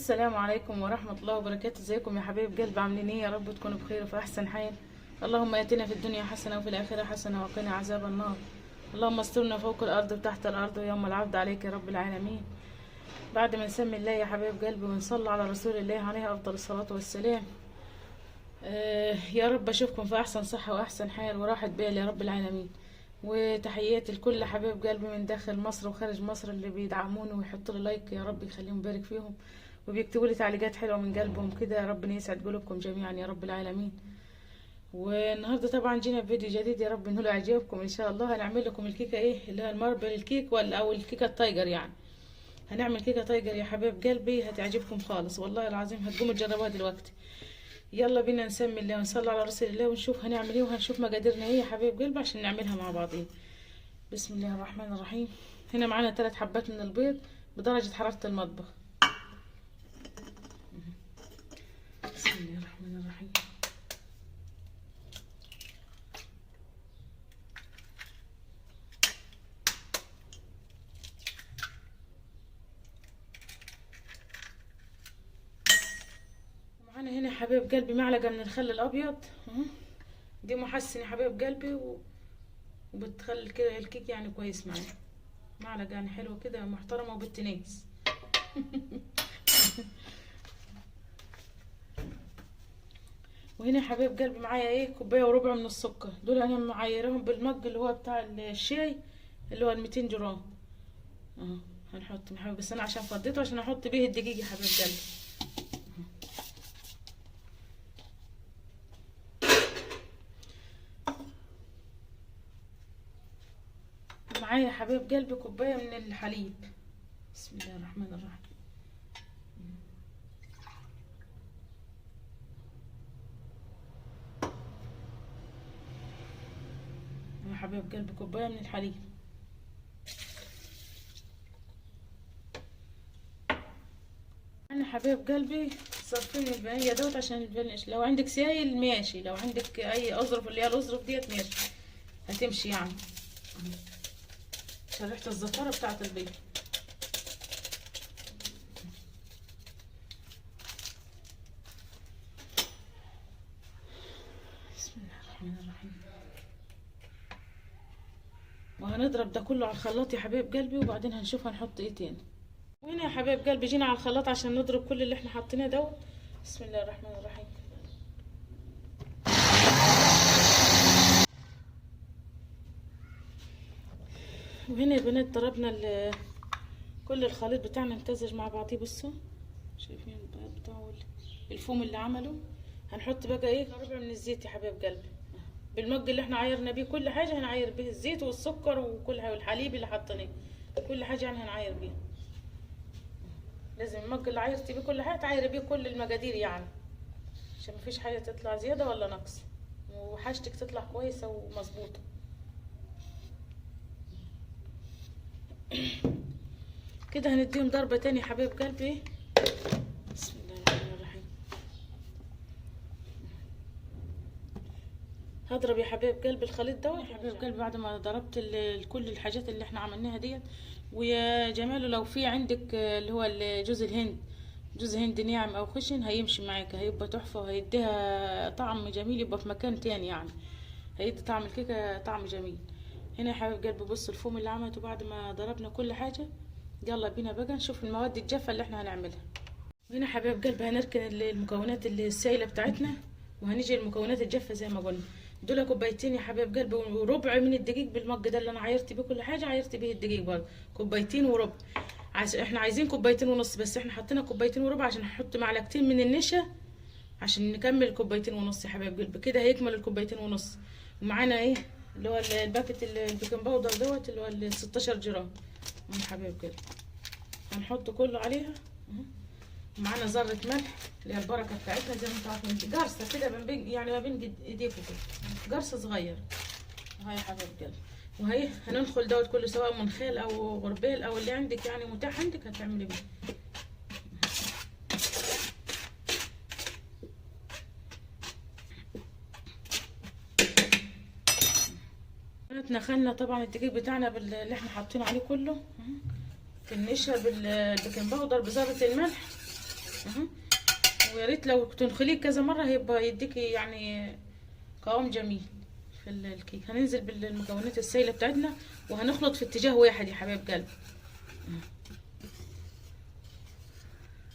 السلام عليكم ورحمة الله وبركاته. ازيكم يا حبايب قلب؟ عاملين ايه؟ يا رب تكونوا بخير وفي احسن حال. اللهم اتنا في الدنيا حسنة وفي الاخرة حسنة وقنا عذاب النار. اللهم استرنا فوق الارض وتحت الارض ويوم العرض عليك يا رب العالمين. بعد ما نسمي الله يا حبايب قلبي ونصلي على رسول الله عليه افضل الصلاة والسلام. يا رب اشوفكم في احسن صحة واحسن حال وراحة بال يا رب العالمين. وتحياتي لكل حبايب قلبي من داخل مصر وخارج مصر اللي بيدعموني ويحطوا لي لايك، يا رب يخليهم يبارك فيهم، وبيكتبوا لي تعليقات حلوه من قلبهم كده. يا رب يسعد قلوبكم جميعا يا رب العالمين. والنهارده طبعا جينا بفيديو جديد، يا رب انه يعجبكم ان شاء الله. هنعمل لكم الكيكه ايه اللي هي الماربل الكيك او الكيكه التايجر يعني. هنعمل كيكه تايجر يا حبايب قلبي، هتعجبكم خالص والله العظيم. هتقوموا تجربوها دلوقتي. يلا بينا نسمي الله ونصلي على رسول الله ونشوف هنعمل ايه، وهنشوف مقاديرنا ايه يا حبايب قلبي عشان نعملها مع بعضين. بسم الله الرحمن الرحيم. هنا معانا 3 حبات من البيض بدرجة حرارة المطبخ. بسم الله الرحمن الرحيم. ومعانا هنا يا حبايب قلبي معلقة من الخل الأبيض. دي محسن يا حبايب قلبي وبتخلي كده الكيك يعني كويس معانا. معلقة يعني حلوة كده محترمة وبالتنيس. وهنا يا حبايب قلبي معايا ايه 1.25 كوب من السكر. دول انا معايرهم بالمج اللي هو بتاع الشاي اللي هو 200 جرام. هنحط محبب بس انا عشان فضيته عشان احط بيه الدقيق يا حبايب قلبي. معايا يا حبايب قلبي كوبايه من الحليب. بسم الله الرحمن الرحيم. يا حبايب قلبي كوبايه من الحليب. انا حبايب قلبي صرفين الفانيليا دوت عشان الفانيليا، لو عندك سايل ماشي، لو عندك اي اظرف اللي هي الاظرف ديت ماشي هتمشي يعني، عشان ريحه الزفاره بتاعت البيض. بسم الله الرحمن الرحيم. وهنضرب ده كله على الخلاط يا حبايب قلبي، وبعدين هنشوف هنحط ايه تاني. وهنا يا حبايب قلبي جينا على الخلاط عشان نضرب كل اللي احنا حاطينه دوت. بسم الله الرحمن الرحيم. وهنا يا بنات ضربنا كل الخليط بتاعنا امتزج مع بعضيه. بصوا شايفين البياض بتاعه الفوم اللي عمله. هنحط بقى ايه 1/4 من الزيت يا حبايب قلبي بالمج اللي احنا عايرنا بيه كل حاجه. هنعاير بيه الزيت والسكر وكل حاجه والحليب اللي حاطينه كل حاجه يعني هنعاير بيه. لازم المج اللي عايرتي بيه كل حاجه تعايري بيه كل المقادير يعني، عشان مفيش حاجه تطلع زياده ولا نقص، وحاجتك تطلع كويسه ومظبوطه. كده هنديهم ضربه تاني يا حبايب قلبي. بسم الله الرحمن الرحيم. هضرب يا حبايب قلبي الخليط دوت يا حبايب قلبي. بعد ما ضربت كل الحاجات اللي احنا عملناها ديت، ويا جماله لو في عندك اللي هو جوز الهند، جوز هند ناعم او خشن هيمشي معاك، هيبقى تحفه وهيديها طعم جميل، يبقى في مكان تاني يعني، هيدي طعم الكيكه طعم جميل. هنا يا حبايب قلبي بص الفوم اللي عملته بعد ما ضربنا كل حاجه. يلا بينا بقى نشوف المواد الجافه اللي احنا هنعملها. هنا يا حبايب قلبي هنركن المكونات اللي السائله بتاعتنا، وهنيجي المكونات الجافه زي ما قلنا. دول كوبايتين يا حبايب قلبي وربع من الدقيق بالمج ده اللي انا عايرت بيه كل حاجه، عايرت بيه الدقيق برضه كوبايتين وربع. احنا عايزين كوبايتين ونص، بس احنا حطينا كوبايتين وربع عشان هنحط معلقتين من النشا عشان نكمل كوبايتين ونص يا حبايب قلبي. كده هيكمل الكوبايتين ونص. ومعانا ايه اللي هو الباكت البيكنج باودر دوت اللي هو 16 جرام يا حبايب قلبي. هنحط كله عليها. ومعانا ذره ملح اللي هي البركه بتاعتنا زي ما انتوا عارفين، قرصه كده يعني ما بين ايديكم كده، قرصه صغيره. هاي يا حبايب قلبي. وهي هننخل دوت كله سواء منخال او غربال او اللي عندك يعني متاح عندك هتعملي بيه. نخلنا طبعا الدقيق بتاعنا اللي احنا حاطين عليه كله في النشا بالبيكنج باودر بذره الملح. ويا ريت لو تنخليه كذا مره هيبقى يديكي يعني قوام جميل في الكيك. هننزل بالمكونات السائله بتاعتنا وهنخلط في اتجاه واحد يا حبايب قلبي.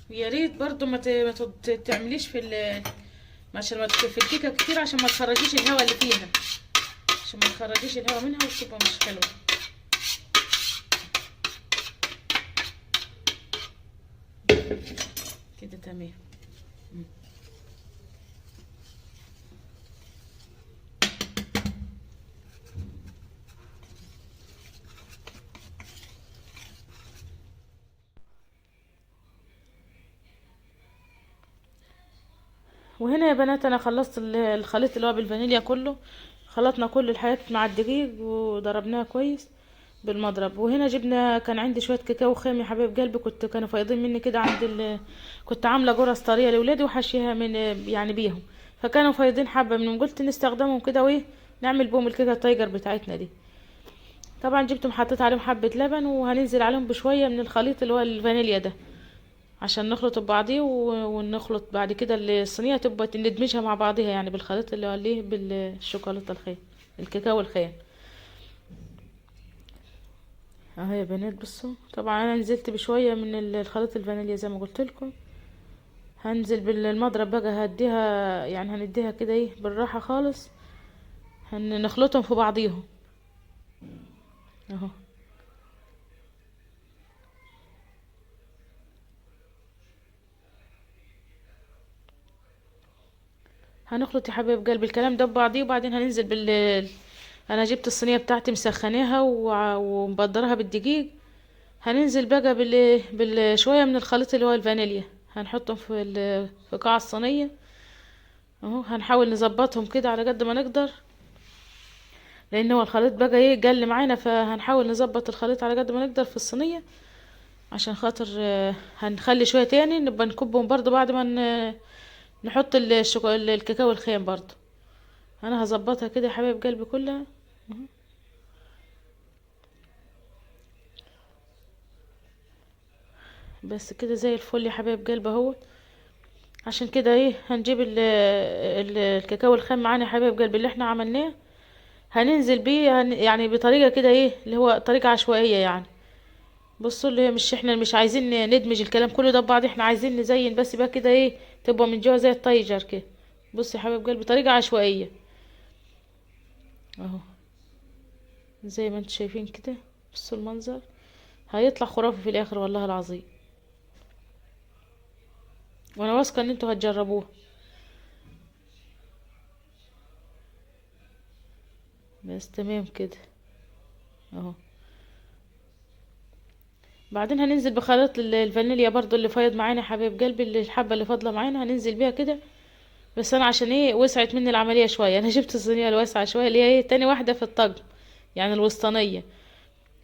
ويا ريت برضو ما تعمليش عشان في الكيكه كتير، عشان ما تخرجيش الهواء اللي فيها، عشان ما تخرجيش الهواء منها وتبقى مش حلوه. كده تمام. وهنا يا بنات انا خلصت الخليط اللي هو بالفانيليا كله. خلطنا كل الحاجات مع الدقيق وضربناها كويس بالمضرب. وهنا جبنا، كان عندي شويه كاكاو خام يا حبايب قلبي، كانوا فايضين مني كده كنت عامله جرس طريه لاولادي وحشيها من يعني بيهم، فكانوا فايضين حبه منهم، قلت نستخدمهم كده وايه نعمل بهم الكيكه التايجر بتاعتنا دي. طبعا جبتهم حطيت عليهم حبه لبن، وهننزل عليهم بشويه من الخليط اللي هو الفانيليا ده عشان نخلط ببعضيه، ونخلط بعد كده الصينيه تبقى ندمجها مع بعضها يعني بالخليط اللي هو عليه بالشوكولاته الخام، الكاكاو الخام اهو يا بنات. بصوا طبعا انا نزلت بشويه من الخليط الفانيليا زي ما قلت لكم. هنزل بالمضرب بقى، هديها يعني هنديها كده ايه بالراحه خالص، هنخلطهم في بعضيهم اهو. هنخلط يا حبايب قلبي الكلام ده ببعضيه، وبعدين هننزل انا جبت الصينيه بتاعتي مسخناها ومبدرها بالدقيق. هننزل بقى شويه من الخليط اللي هو الفانيليا، هنحطهم في قاع الصينيه اهو. هنحاول نظبطهم كده على قد ما نقدر، لان هو الخليط بقى ايه جل معانا، فهنحاول نظبط الخليط على قد ما نقدر في الصينيه، عشان خاطر هنخلي شويه تاني نبقى نكبهم برضو بعد ما نحط الكاكاو الخام برضو. انا هظبطها كده يا حبايب قلبي كلها بس كده زي الفل يا حبايب قلبي اهو. عشان كده ايه هنجيب الكاكاو الخام معانا يا حبايب قلبي اللي احنا عملناه، هننزل بيه يعني بطريقه كده ايه اللي هو طريقه عشوائيه يعني. بصوا اللي هي احنا مش عايزين ندمج الكلام كله ده ببعض، احنا عايزين نزين بس بقى كده ايه تبقى من جوه زي الطيجر كده. بصي يا حبايب قلبي طريقه عشوائيه اهو زي ما انتم شايفين كده. بصوا المنظر هيطلع خرافي في الاخر والله العظيم، وانا واثقه ان انتوا هتجربوه. بس تمام كده اهو. بعدين هننزل بخليط الفانيليا برضو اللي فايض معانا يا حبايب قلبي، الحبه اللي فاضله معانا هننزل بيها كده. بس انا عشان ايه وسعت مني العمليه شويه، انا جبت الصينيه الواسعه شويه اللي هي ايه تاني واحده في الطقم يعني الوسطانيه.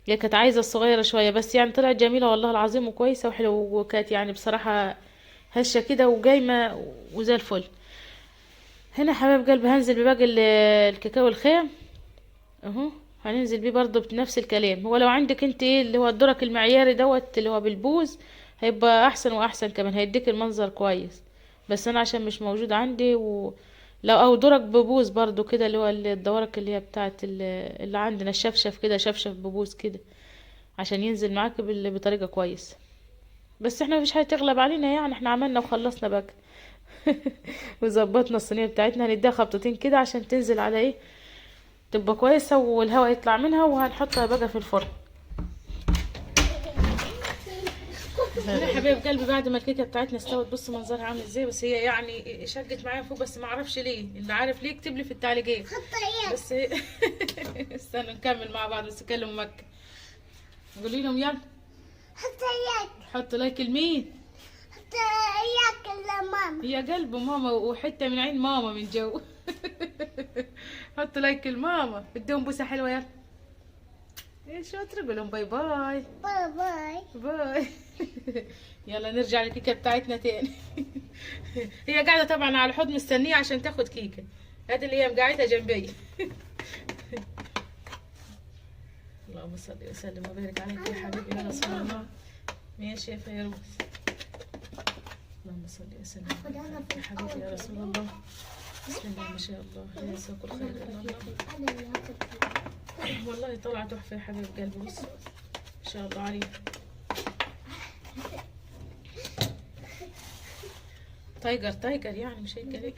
هي كانت عايزه الصغيره شويه، بس يعني طلعت جميله والله العظيم وكويسه وحلوه، وكانت يعني بصراحه هشه كده وجايمه وزي الفل. هنا حبايب قلبي هنزل بباقي الكاكاو الخام اهو. هننزل بيه برضه بنفس الكلام. هو لو عندك انت ايه اللي هو الدرك المعياري دوت اللي هو بالبوز هيبقى احسن واحسن كمان، هيديك المنظر كويس. بس انا عشان مش موجود عندي لو او درك ببوز برضو كده اللي هو الدورك اللي هي بتاعت اللي عندنا الشفشف كده، شفشف ببوز كده عشان ينزل معاك بطريقة كويسة. بس احنا مفيش حاجة تغلب علينا يعني، احنا عملنا وخلصنا بقى. وظبطنا الصينية بتاعتنا هنديها خبطتين كده عشان تنزل على ايه تبقى كويسة والهواء يطلع منها، وهنحطها بقى في الفرن. هنا حبايب قلبي بعد ما الكيكه بتاعتنا استوت بص منظرها عامل ازاي، بس هي يعني شقت معايا فوق، بس ما اعرفش ليه، اللي عارف ليه يكتب لي في التعليقات. بس استنوا نكمل مع بعض، بس كلموا مكة قولي لهم يلا حطوا لايك لمين؟ لماما يا قلب ماما وحته من عين ماما من جو. حطوا لايك لماما، بدهم بوسه حلوه يلا. ايه شاطره قول لهم باي باي باي باي باي. يلا نرجع للكيكه بتاعتنا تاني. هي قاعده طبعا على الحوض مستنيه عشان تاخد كيكه، هذه اللي هي مقعدتها جنبي. اللهم صل وسلم وبارك عليك يا حبيبي يا رسول الله. ماشي يا فيروز اللهم صل وسلم عليك يا حبيبي يا رسول الله. بسم الله ما شاء الله، لا يساك الخير الا الله. والله طلع تحفه يا حبيب قلبي. بص ما شاء الله عليه. تايجر يعني مش هيك عليك.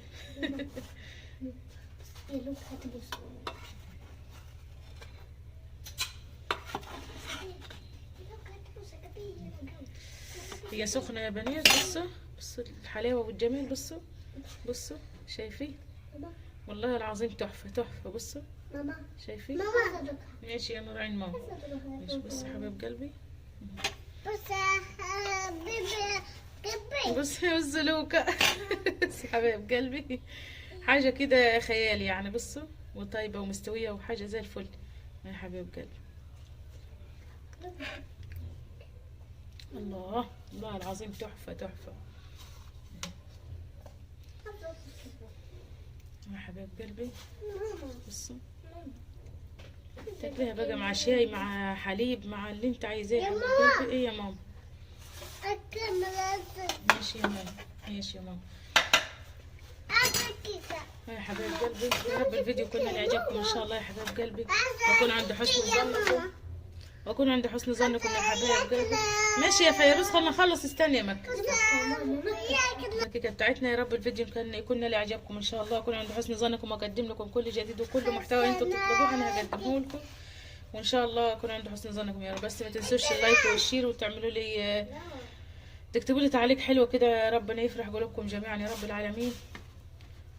هي سخنة يا بنات. بصوا الحلاوة والجمال. بصوا شايفين؟ والله العظيم تحفة. بصوا شايفين؟ ماشي يا نور عين ماما. ماشي. بصوا حبيب قلبي. بصوا لوكا. بصوا حبيب قلبي، حاجة كده خيال يعني. بصوا وطيبة ومستوية وحاجة زي الفل يا حبيب قلبي. الله العظيم تحفة يا حبيب قلبي. بصوا تاكليها بقى مع شاي مع حليب مع اللي انت عايزاه يا حبيب قلبي. ايه يا ماما؟ ماشي يا ماما. يا حبايب قلبي، يا رب الفيديو يكون لإعجابكم ان شاء الله يا حبايب قلبي، واكون عند حسن ظنكم يا حبايب قلبي. ماشي يا فيروز، خلنا نخلص. استني يا مكة. الكيكه بتاعتنا. يا رب الفيديو يكون لإعجابكم ان شاء الله، اكون عند حسن ظنكم واقدم لكم كل جديد وكل محتوى انتم تطلبوه انا هقدمه لكم، وان شاء الله اكون عند حسن ظنكم يا رب. بس ما تنسوش اللايك والشير، وتعملوا لي تكتبوا لي تعليق حلو كده، ربنا يفرح قلوبكم جميعا يا رب العالمين.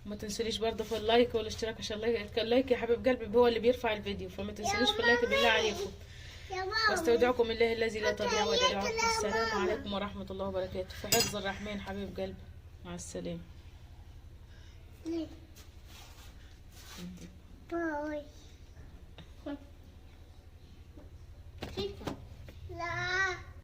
وما تنسونيش برضه في اللايك والاشتراك عشان اللايك يا حبيب قلبي هو اللي بيرفع الفيديو، فما تنسونيش في اللايك بالله عليكم. واستودعكم الله الذي لا تضيع ودائعه. السلام عليكم ورحمة الله وبركاته. في حفظ الرحمن حبيب قلبي. مع السلامة. باي.